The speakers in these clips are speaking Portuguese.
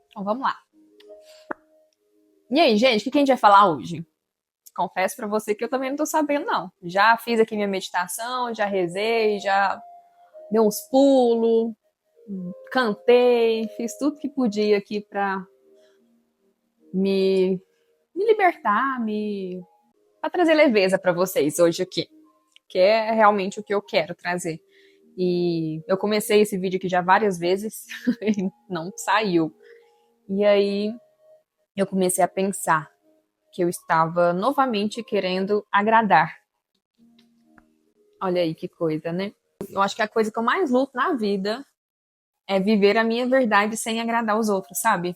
Então vamos lá. E aí, gente, o que a gente vai falar hoje? Confesso pra você que eu também não tô sabendo, não. Já fiz aqui minha meditação, já rezei, já dei uns pulos, cantei, fiz tudo que podia aqui pra me, me libertar, pra trazer leveza pra vocês hoje aqui, que é realmente o que eu quero trazer. E eu comecei esse vídeo aqui já várias vezes e não saiu. E aí eu comecei a pensar que eu estava novamente querendo agradar. Olha aí que coisa, né? Eu acho que a coisa que eu mais luto na vida é viver a minha verdade sem agradar os outros, sabe?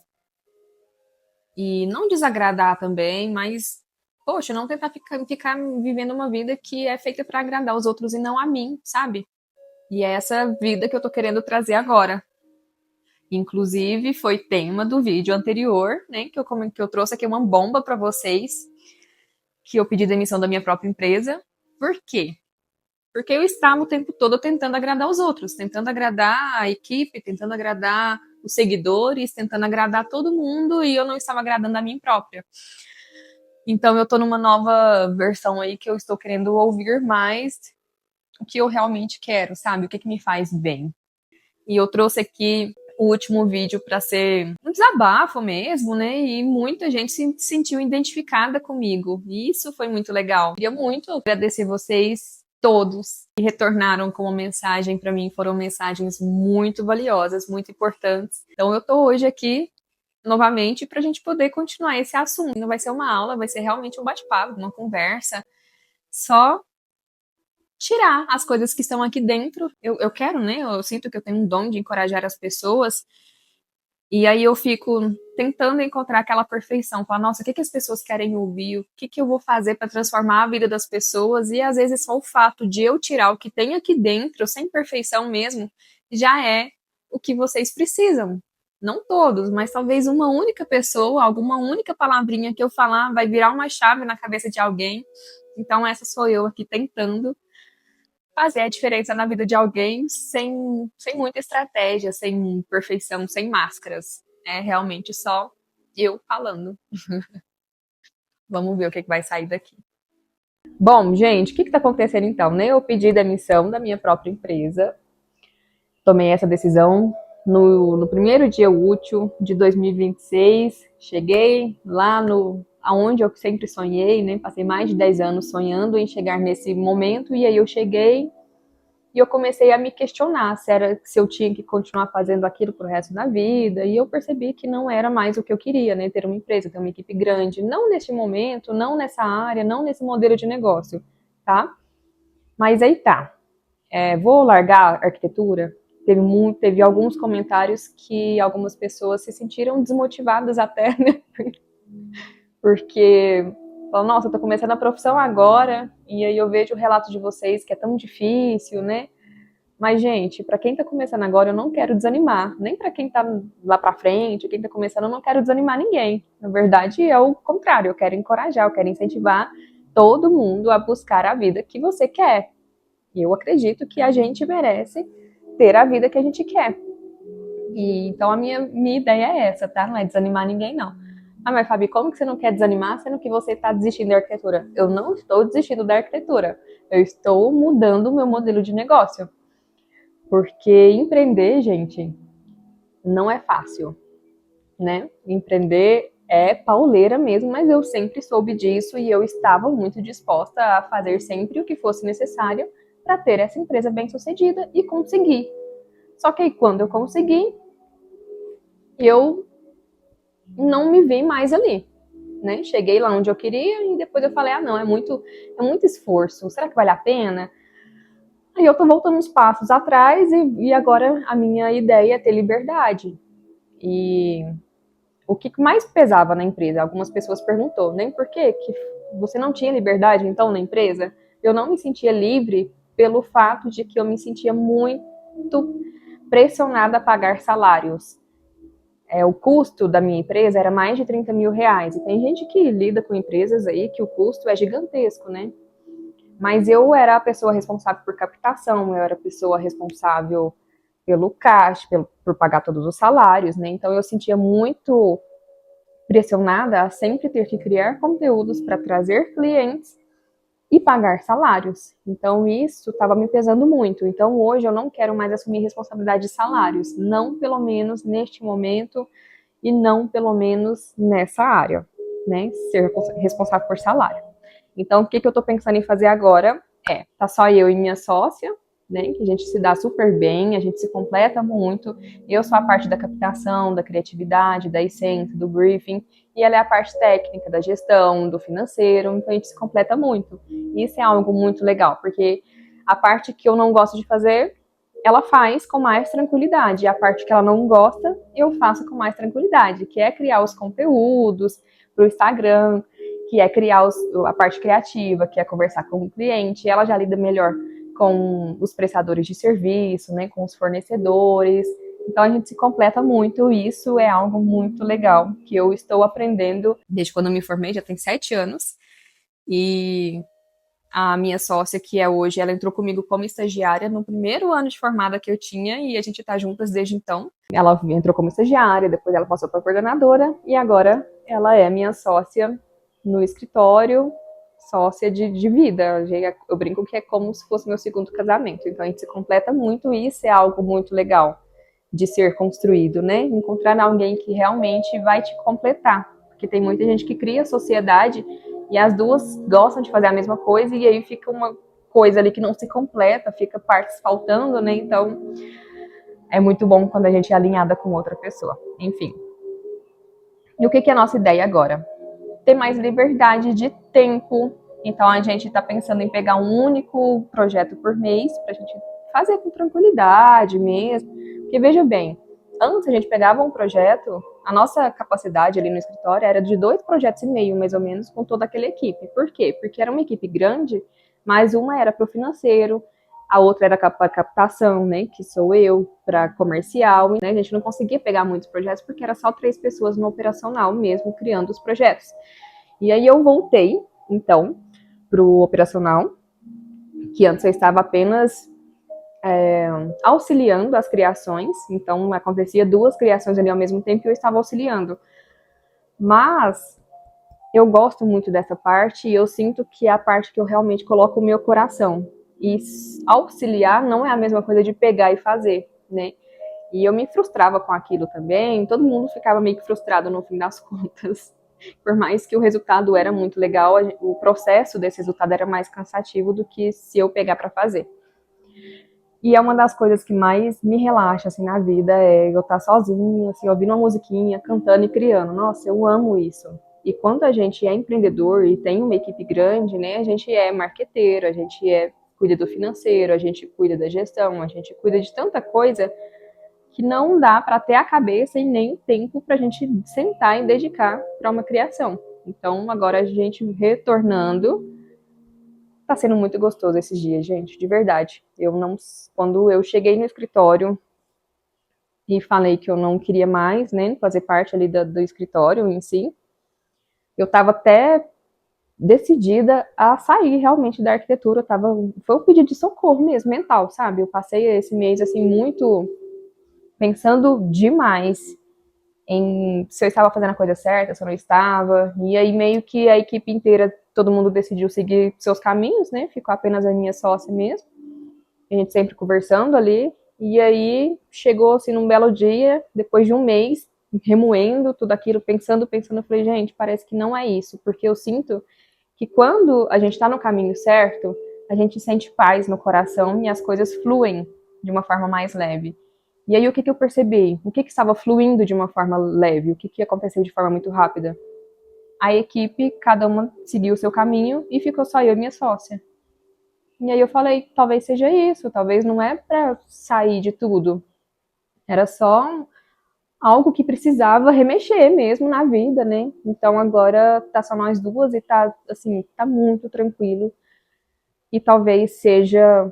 E não desagradar também, mas, poxa, não tentar ficar vivendo uma vida que é feita para agradar os outros e não a mim, sabe? E é essa vida que eu tô querendo trazer agora. Inclusive, foi tema do vídeo anterior, né? Que eu trouxe aqui uma bomba para vocês, que eu pedi demissão da minha própria empresa. Por quê? Porque eu estava o tempo todo tentando agradar os outros, tentando agradar a equipe, tentando agradar os seguidores, tentando agradar todo mundo e eu não estava agradando a mim própria. Então eu tô numa nova versão aí que eu estou querendo ouvir mais o que eu realmente quero, sabe? O que me faz bem. E eu trouxe aqui o último vídeo para ser um desabafo mesmo, né? E muita gente se sentiu identificada comigo. E isso foi muito legal. Queria muito agradecer vocês todos que retornaram com uma mensagem para mim. Foram mensagens muito valiosas, muito importantes. Então eu tô hoje aqui novamente para a gente poder continuar esse assunto. Não vai ser uma aula, vai ser realmente um bate-papo, uma conversa. Só tirar as coisas que estão aqui dentro. Eu quero, né? Eu sinto que eu tenho um dom de encorajar as pessoas. E aí eu fico tentando encontrar aquela perfeição. Falar, nossa, o que as pessoas querem ouvir? O que eu vou fazer para transformar a vida das pessoas? E às vezes só o fato de eu tirar o que tem aqui dentro, sem perfeição mesmo, já é o que vocês precisam. Não todos, mas talvez uma única pessoa, alguma única palavrinha que eu falar vai virar uma chave na cabeça de alguém. Então essa sou eu aqui tentando fazer a diferença na vida de alguém sem muita estratégia, sem perfeição, sem máscaras. É realmente só eu falando. Vamos ver o que vai sair daqui. Bom, gente, o que está acontecendo então? Né? Eu pedi demissão da minha própria empresa. Tomei essa decisão no primeiro dia útil de 2026. Cheguei lá aonde eu sempre sonhei, né? Passei mais de 10 anos sonhando em chegar nesse momento e aí eu cheguei. E eu comecei a me questionar se eu tinha que continuar fazendo aquilo pro resto da vida. E eu percebi que não era mais o que eu queria, né? Ter uma empresa, ter uma equipe grande. Não neste momento, não nessa área, não nesse modelo de negócio, tá? Mas aí tá. Vou largar a arquitetura? Teve alguns comentários que algumas pessoas se sentiram desmotivadas até, né? Porque falam, nossa, eu tô começando a profissão agora, e aí eu vejo o relato de vocês que é tão difícil, né? Mas, gente, para quem tá começando agora, eu não quero desanimar. Nem para quem tá lá pra frente, quem tá começando, eu não quero desanimar ninguém. Na verdade, é o contrário. Eu quero encorajar, eu quero incentivar todo mundo a buscar a vida que você quer. E eu acredito que a gente merece ter a vida que a gente quer. E então a minha ideia é essa, tá? Não é desanimar ninguém, não. Ah, mas Fabi, como que você não quer desanimar, sendo que você está desistindo da arquitetura? Eu não estou desistindo da arquitetura. Eu estou mudando o meu modelo de negócio. Porque empreender, gente, não é fácil, né? Empreender é pauleira mesmo, mas eu sempre soube disso e eu estava muito disposta a fazer sempre o que fosse necessário para ter essa empresa bem-sucedida e conseguir. Só que aí, quando eu consegui, eu não me vi mais ali, né? Cheguei lá onde eu queria e depois eu falei, ah, não, é muito esforço. Será que vale a pena? Aí eu tô voltando uns passos atrás e agora a minha ideia é ter liberdade. E o que mais pesava na empresa? Algumas pessoas perguntou, nem por quê? Que você não tinha liberdade então na empresa? Eu não me sentia livre pelo fato de que eu me sentia muito pressionada a pagar salários. O custo da minha empresa era mais de 30 mil reais. E tem gente que lida com empresas aí que o custo é gigantesco, né? Mas eu era a pessoa responsável por captação, eu era a pessoa responsável pelo caixa, por pagar todos os salários, né? Então eu sentia muito pressionada a sempre ter que criar conteúdos para trazer clientes e pagar salários. Então isso estava me pesando muito. Então hoje eu não quero mais assumir responsabilidade de salários, não pelo menos neste momento e não pelo menos nessa área, né? Ser responsável por salário. Então o que eu estou pensando em fazer agora tá só eu e minha sócia, né? Que a gente se dá super bem, a gente se completa muito. Eu sou a parte da captação, da criatividade, da essência, do briefing, e ela é a parte técnica, da gestão, do financeiro, então a gente se completa muito. Isso é algo muito legal, porque a parte que eu não gosto de fazer, ela faz com mais tranquilidade, e a parte que ela não gosta, eu faço com mais tranquilidade, que é criar os conteúdos para o Instagram, que é criar a parte criativa, que é conversar com o cliente, ela já lida melhor com os prestadores de serviço, né, com os fornecedores. Então a gente se completa muito, e isso é algo muito legal que eu estou aprendendo desde quando eu me formei, já tem 7 anos. E a minha sócia, que é hoje, ela entrou comigo como estagiária no primeiro ano de formada que eu tinha, e a gente está juntas desde então. Ela entrou como estagiária, depois ela passou para coordenadora, e agora ela é minha sócia no escritório, sócia de vida. Eu brinco que é como se fosse meu segundo casamento. Então a gente se completa muito, e isso é algo muito legal de ser construído, né? Encontrar alguém que realmente vai te completar. Porque tem muita gente que cria sociedade e as duas gostam de fazer a mesma coisa, e aí fica uma coisa ali que não se completa, fica partes faltando, né? Então é muito bom quando a gente é alinhada com outra pessoa. Enfim. E o que é a nossa ideia agora? Ter mais liberdade de tempo. Então a gente está pensando em pegar um único projeto por mês para a gente fazer com tranquilidade mesmo. Porque veja bem, antes a gente pegava um projeto, a nossa capacidade ali no escritório era de 2,5 projetos, mais ou menos, com toda aquela equipe. Por quê? Porque era uma equipe grande, mas uma era para o financeiro, a outra era para captação, né, que sou eu, para comercial, né, a gente não conseguia pegar muitos projetos porque era só 3 pessoas no operacional mesmo criando os projetos. E aí eu voltei, então, para o operacional, que antes eu estava apenas auxiliando as criações, então acontecia 2 criações ali ao mesmo tempo e eu estava auxiliando. Mas eu gosto muito dessa parte e eu sinto que é a parte que eu realmente coloco o meu coração. E auxiliar não é a mesma coisa de pegar e fazer, né? E eu me frustrava com aquilo também, todo mundo ficava meio que frustrado no fim das contas. Por mais que o resultado era muito legal, o processo desse resultado era mais cansativo do que se eu pegar para fazer. E é uma das coisas que mais me relaxa assim na vida, é eu estar sozinha, assim, ouvindo uma musiquinha, cantando e criando. Nossa, eu amo isso. E quando a gente é empreendedor e tem uma equipe grande, né, a gente é marqueteiro, a gente cuida do financeiro, a gente cuida da gestão, a gente cuida de tanta coisa que não dá para ter a cabeça e nem o tempo para a gente sentar e dedicar para uma criação. Então, agora a gente retornando, tá sendo muito gostoso esses dias, gente, de verdade. Quando eu cheguei no escritório e falei que eu não queria mais, né, fazer parte ali do escritório em si, eu estava até decidida a sair realmente da arquitetura. Foi um pedido de socorro mesmo, mental, sabe? Eu passei esse mês assim muito pensando demais em se eu estava fazendo a coisa certa, se eu não estava. E aí meio que a equipe inteira, todo mundo decidiu seguir seus caminhos, né? Ficou apenas a minha sócia mesmo. A gente sempre conversando ali. E aí chegou assim num belo dia, depois de um mês, remoendo tudo aquilo, pensando, eu falei, gente, parece que não é isso, porque eu sinto que quando a gente está no caminho certo, a gente sente paz no coração e as coisas fluem de uma forma mais leve. E aí o que eu percebi? O que estava fluindo de uma forma leve? O que aconteceu de forma muito rápida? A equipe, cada uma seguiu o seu caminho e ficou só eu e minha sócia. E aí eu falei, talvez seja isso, talvez não é para sair de tudo. Era só algo que precisava remexer mesmo na vida, né? Então agora tá só nós duas e tá assim, tá muito tranquilo. E talvez seja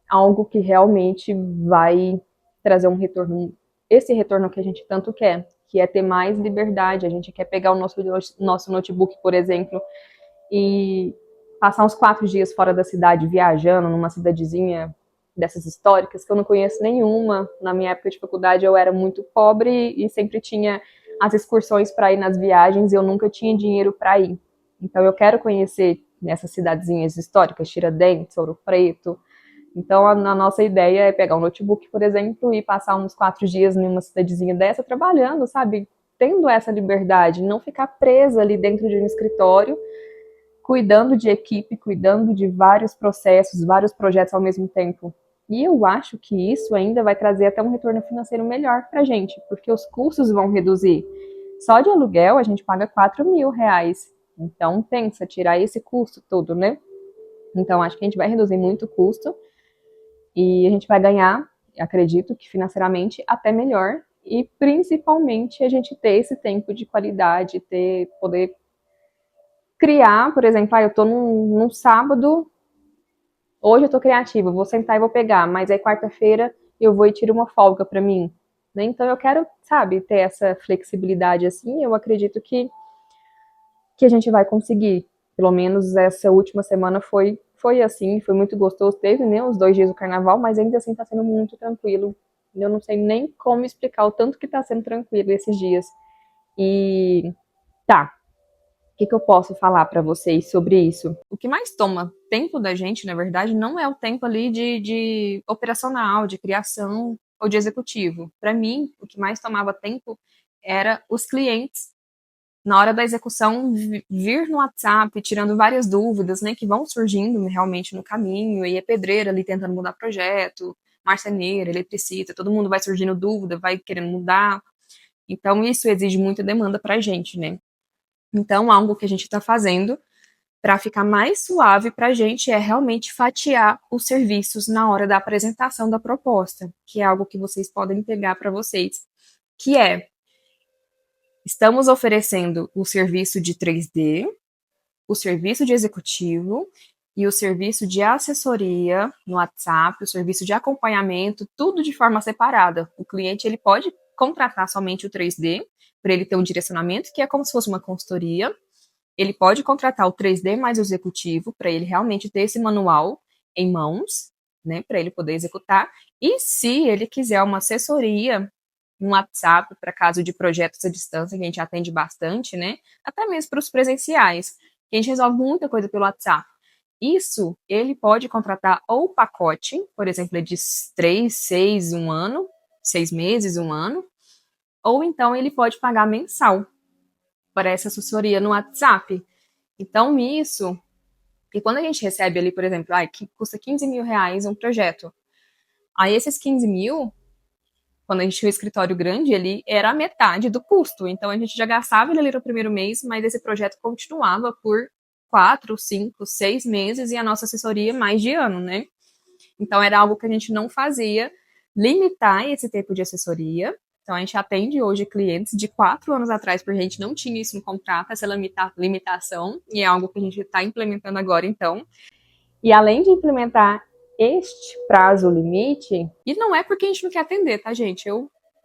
algo que realmente vai trazer um retorno, esse retorno que a gente tanto quer, que é ter mais liberdade. A gente quer pegar o nosso notebook, por exemplo, e passar uns 4 dias fora da cidade, viajando numa cidadezinha dessas históricas, que eu não conheço nenhuma. Na minha época de faculdade eu era muito pobre e sempre tinha as excursões para ir nas viagens e eu nunca tinha dinheiro para ir. Então eu quero conhecer nessas cidadezinhas históricas, Tiradentes, Ouro Preto. Então a nossa ideia é pegar um notebook, por exemplo, e passar uns 4 dias numa cidadezinha dessa trabalhando, sabe? Tendo essa liberdade, não ficar presa ali dentro de um escritório, cuidando de equipe, cuidando de vários processos, vários projetos ao mesmo tempo. E eu acho que isso ainda vai trazer até um retorno financeiro melhor para a gente, porque os custos vão reduzir. Só de aluguel a gente paga R$ 4.000. Então pensa, tirar esse custo todo, né? Então acho que a gente vai reduzir muito o custo e a gente vai ganhar, acredito que financeiramente, até melhor. E principalmente a gente ter esse tempo de qualidade, poder criar, por exemplo, eu tô num sábado, hoje eu tô criativa, vou sentar e vou pegar, mas aí quarta-feira eu vou e tiro uma folga pra mim, né? Então eu quero, sabe, ter essa flexibilidade assim, eu acredito que a gente vai conseguir. Pelo menos essa última semana foi assim, foi muito gostoso. Teve, né, os 2 dias do carnaval, mas ainda assim tá sendo muito tranquilo. Eu não sei nem como explicar o tanto que tá sendo tranquilo esses dias. E tá, que eu posso falar para vocês sobre isso? O que mais toma tempo da gente, na verdade, não é o tempo ali de operacional, de criação ou de executivo. Para mim, o que mais tomava tempo era os clientes na hora da execução vir no WhatsApp, tirando várias dúvidas, né, que vão surgindo realmente no caminho, e é pedreira ali tentando mudar projeto, marceneiro, eletricista, todo mundo vai surgindo dúvida, vai querendo mudar. Então, isso exige muita demanda para a gente, né? Então, algo que a gente está fazendo para ficar mais suave para a gente é realmente fatiar os serviços na hora da apresentação da proposta, que é algo que vocês podem pegar para vocês, que é, estamos oferecendo o serviço de 3D, o serviço de executivo e o serviço de assessoria no WhatsApp, o serviço de acompanhamento, tudo de forma separada. O cliente ele pode contratar somente o 3D, para ele ter um direcionamento, que é como se fosse uma consultoria. Ele pode contratar o 3D mais o executivo, para ele realmente ter esse manual em mãos, né, para ele poder executar. E se ele quiser uma assessoria, um WhatsApp para caso de projetos à distância, que a gente atende bastante, né, até mesmo para os presenciais, que a gente resolve muita coisa pelo WhatsApp. Isso, ele pode contratar ou pacote, por exemplo, de 3, 6, 1 ano, 6 meses, 1 ano, ou então ele pode pagar mensal para essa assessoria no WhatsApp. Então, isso, e quando a gente recebe ali, por exemplo, que custa R$ 15.000 um projeto, aí esses 15 mil, quando a gente tinha um escritório grande, ele era a metade do custo. Então, a gente já gastava ele ali no primeiro mês, mas esse projeto continuava por 4, 5, 6 meses e a nossa assessoria mais de ano, né? Então, era algo que a gente não fazia, limitar esse tempo de assessoria. Então, a gente atende hoje clientes de 4 anos atrás, porque a gente não tinha isso no contrato, essa limitação, e é algo que a gente está implementando agora, então. E além de implementar este prazo limite, e não é porque a gente não quer atender, tá, gente?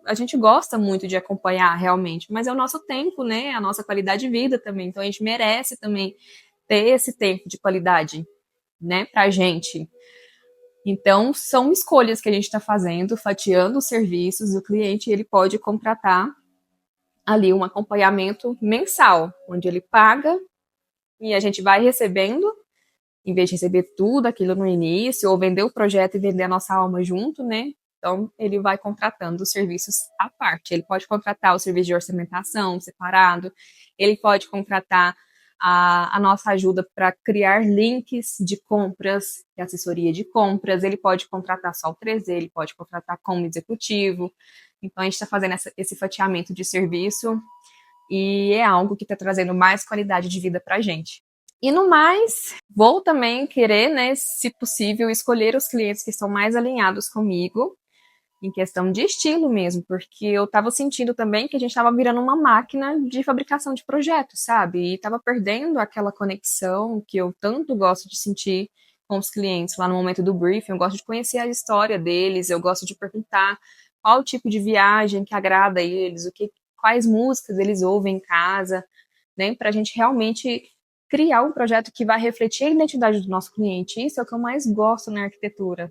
A gente gosta muito de acompanhar realmente, mas é o nosso tempo, né? A nossa qualidade de vida também. Então, a gente merece também ter esse tempo de qualidade, né, pra gente. Então, são escolhas que a gente está fazendo, fatiando os serviços. O cliente ele pode contratar ali um acompanhamento mensal, onde ele paga e a gente vai recebendo, em vez de receber tudo aquilo no início, ou vender o projeto e vender a nossa alma junto, né? Então, ele vai contratando os serviços à parte. Ele pode contratar o serviço de orçamentação separado, ele pode contratar a nossa ajuda para criar links de compras, de assessoria de compras, ele pode contratar só o 3D, ele pode contratar como executivo. Então, a gente está fazendo esse fatiamento de serviço e é algo que está trazendo mais qualidade de vida para a gente. E no mais, vou também querer, né, se possível, escolher os clientes que estão mais alinhados comigo, em questão de estilo mesmo, porque eu estava sentindo também que a gente estava virando uma máquina de fabricação de projetos, sabe? E estava perdendo aquela conexão que eu tanto gosto de sentir com os clientes lá no momento do briefing. Eu gosto de conhecer a história deles, eu gosto de perguntar qual o tipo de viagem que agrada a eles, quais músicas eles ouvem em casa, né? Para a gente realmente criar um projeto que vai refletir a identidade do nosso cliente. Isso é o que eu mais gosto na arquitetura.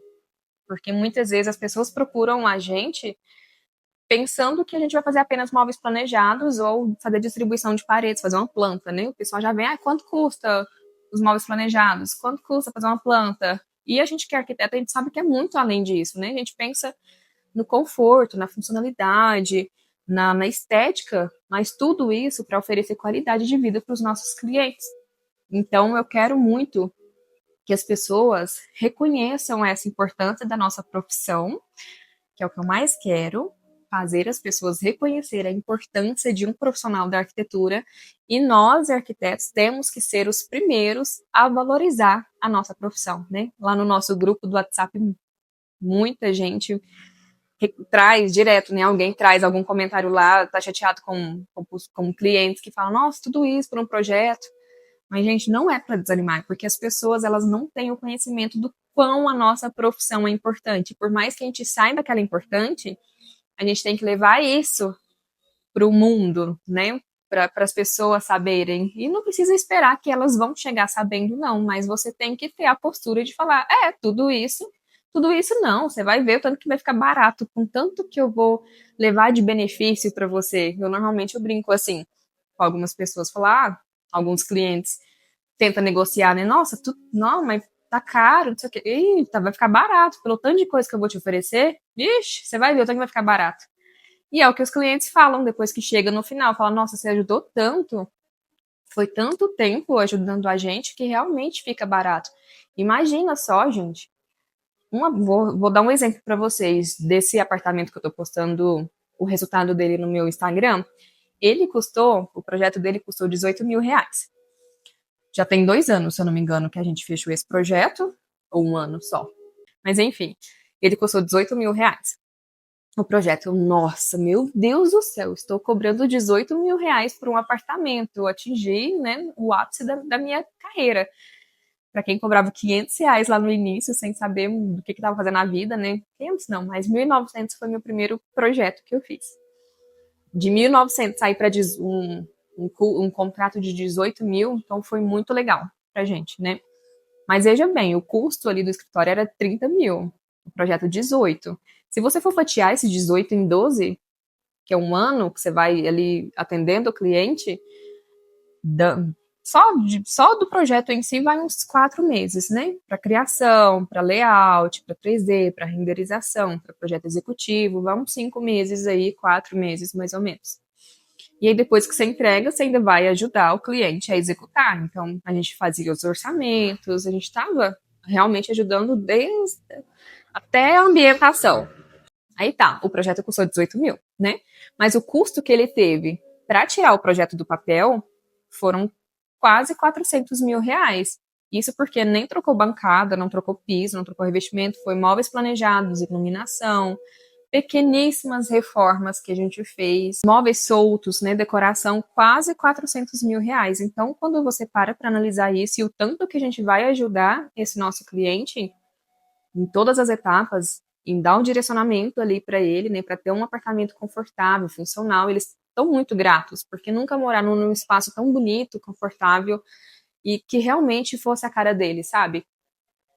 Porque muitas vezes as pessoas procuram a gente pensando que a gente vai fazer apenas móveis planejados ou fazer distribuição de paredes, fazer uma planta, né? O pessoal já vem, quanto custa os móveis planejados? Quanto custa fazer uma planta? E a gente que é arquiteto, a gente sabe que é muito além disso, né? A gente pensa no conforto, na funcionalidade, na estética, mas tudo isso para oferecer qualidade de vida para os nossos clientes. Então, eu quero muito que as pessoas reconheçam essa importância da nossa profissão, que é o que eu mais quero, fazer as pessoas reconhecerem a importância de um profissional da arquitetura, e nós, arquitetos, temos que ser os primeiros a valorizar a nossa profissão, né? Lá no nosso grupo do WhatsApp, muita gente traz direto, né? Alguém traz algum comentário lá, tá chateado com clientes que falam, nossa, tudo isso por um projeto. Mas, gente, não é para desanimar, porque as pessoas, elas não têm o conhecimento do quão a nossa profissão é importante. Por mais que a gente saiba que ela é importante, a gente tem que levar isso para o mundo, né? Para as pessoas saberem. E não precisa esperar que elas vão chegar sabendo, não. Mas você tem que ter a postura de falar, tudo isso não. Você vai ver o tanto que vai ficar barato, com tanto que eu vou levar de benefício para você. Eu brinco assim com algumas pessoas, falar, alguns clientes tenta negociar, né? Nossa, não, mas tá caro, não sei o quê. Eita, vai ficar barato. Pelo tanto de coisa que eu vou te oferecer, ixi, você vai ver o tanto que vai ficar barato. E é o que os clientes falam depois que chega no final. Fala, nossa, você ajudou tanto, foi tanto tempo ajudando a gente que realmente fica barato. Imagina só, gente. Vou dar um exemplo para vocês desse apartamento que eu tô postando o resultado dele no meu Instagram. O projeto dele custou R$ 18.000. Já tem 2 anos, se eu não me engano, que a gente fechou esse projeto, ou um ano só. Mas enfim, ele custou R$ 18.000. O projeto, nossa, meu Deus do céu, estou cobrando R$ 18.000 por um apartamento. Eu atingi, né, o ápice da minha carreira. Para quem cobrava R$ 500 lá no início, sem saber do que estava fazendo na vida, né? 500 não, mas 1.900 foi meu primeiro projeto que eu fiz. De 1.900 sair para um contrato de 18 mil, então foi muito legal pra gente, né? Mas veja bem, o custo ali do escritório era 30 mil, o projeto 18. Se você for fatiar esse 18 em 12, que é um ano que você vai ali atendendo o cliente, só do projeto em si vai uns 4 meses, né? Para criação, para layout, para 3D, para renderização, para projeto executivo, vai uns 5 meses aí, 4 meses mais ou menos. E aí, depois que você entrega, você ainda vai ajudar o cliente a executar. Então, a gente fazia os orçamentos, a gente estava realmente ajudando desde até a ambientação. Aí tá, o projeto custou 18 mil, né? Mas o custo que ele teve para tirar o projeto do papel foram quase R$ 400.000. Isso porque nem trocou bancada, não trocou piso, não trocou revestimento, foi móveis planejados, iluminação, pequeníssimas reformas que a gente fez, móveis soltos, né, decoração, quase R$ 400.000. Então, quando você para analisar isso e o tanto que a gente vai ajudar esse nosso cliente em todas as etapas, em dar um direcionamento ali para ele, né, para ter um apartamento confortável, funcional, eles estão muito gratos, porque nunca morar num espaço tão bonito, confortável e que realmente fosse a cara dele, sabe?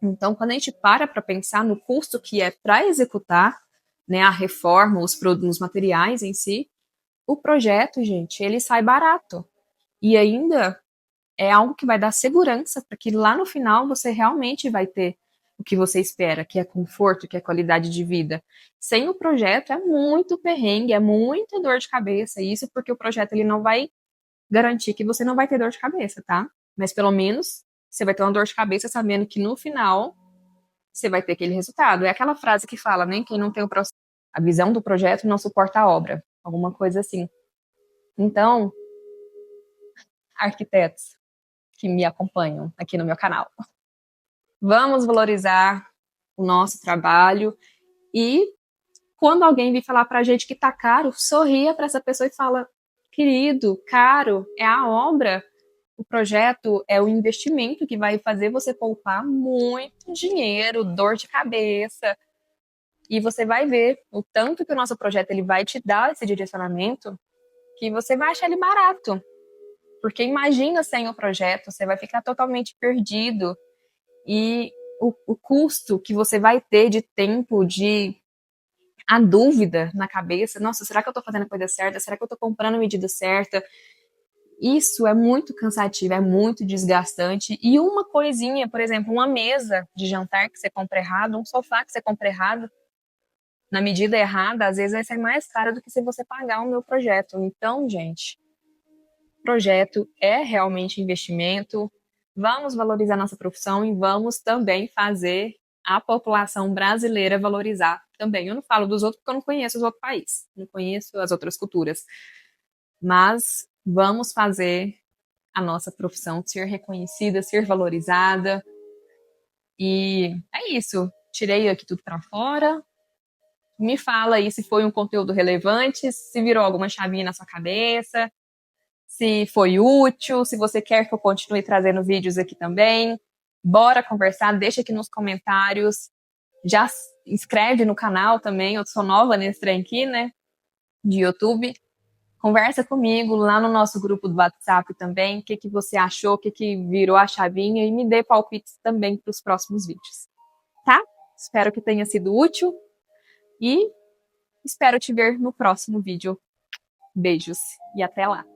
Então, quando a gente para pensar no custo que é para executar, né, a reforma, os materiais em si, o projeto, gente, ele sai barato. E ainda é algo que vai dar segurança para que lá no final você realmente vai ter o que você espera, que é conforto, que é qualidade de vida. Sem o projeto é muito perrengue, é muita dor de cabeça. Isso porque o projeto ele não vai garantir que você não vai ter dor de cabeça, tá? Mas pelo menos você vai ter uma dor de cabeça sabendo que no final você vai ter aquele resultado. É aquela frase que fala, né? Quem não tem a visão do projeto não suporta a obra. Alguma coisa assim. Então, arquitetos que me acompanham aqui no meu canal, vamos valorizar o nosso trabalho e quando alguém vir falar pra gente que tá caro, sorria para essa pessoa e fala, querido, caro, é a obra, o projeto é o investimento que vai fazer você poupar muito dinheiro, dor de cabeça, e você vai ver o tanto que o nosso projeto ele vai te dar esse direcionamento que você vai achar ele barato. Porque imagina sem o projeto, você vai ficar totalmente perdido. E o custo que você vai ter de tempo, de a dúvida na cabeça, nossa, será que eu tô fazendo a coisa certa? Será que eu tô comprando a medida certa? Isso é muito cansativo, é muito desgastante. E uma coisinha, por exemplo, uma mesa de jantar que você compra errado, um sofá que você compra errado, na medida errada, às vezes vai ser mais caro do que se você pagar o meu projeto. Então, gente, projeto é realmente investimento. Vamos valorizar nossa profissão e vamos também fazer a população brasileira valorizar também. Eu não falo dos outros porque eu não conheço os outros países, não conheço as outras culturas. Mas vamos fazer a nossa profissão ser reconhecida, ser valorizada. E é isso. Tirei aqui tudo para fora. Me fala aí se foi um conteúdo relevante, se virou alguma chavinha na sua cabeça, se foi útil, se você quer que eu continue trazendo vídeos aqui também. Bora conversar, deixa aqui nos comentários. Já se inscreve no canal também, eu sou nova nesse trem aqui, né, de YouTube. Conversa comigo lá no nosso grupo do WhatsApp também, o que você achou, o que virou a chavinha e me dê palpites também para os próximos vídeos, tá? Espero que tenha sido útil e espero te ver no próximo vídeo. Beijos e até lá!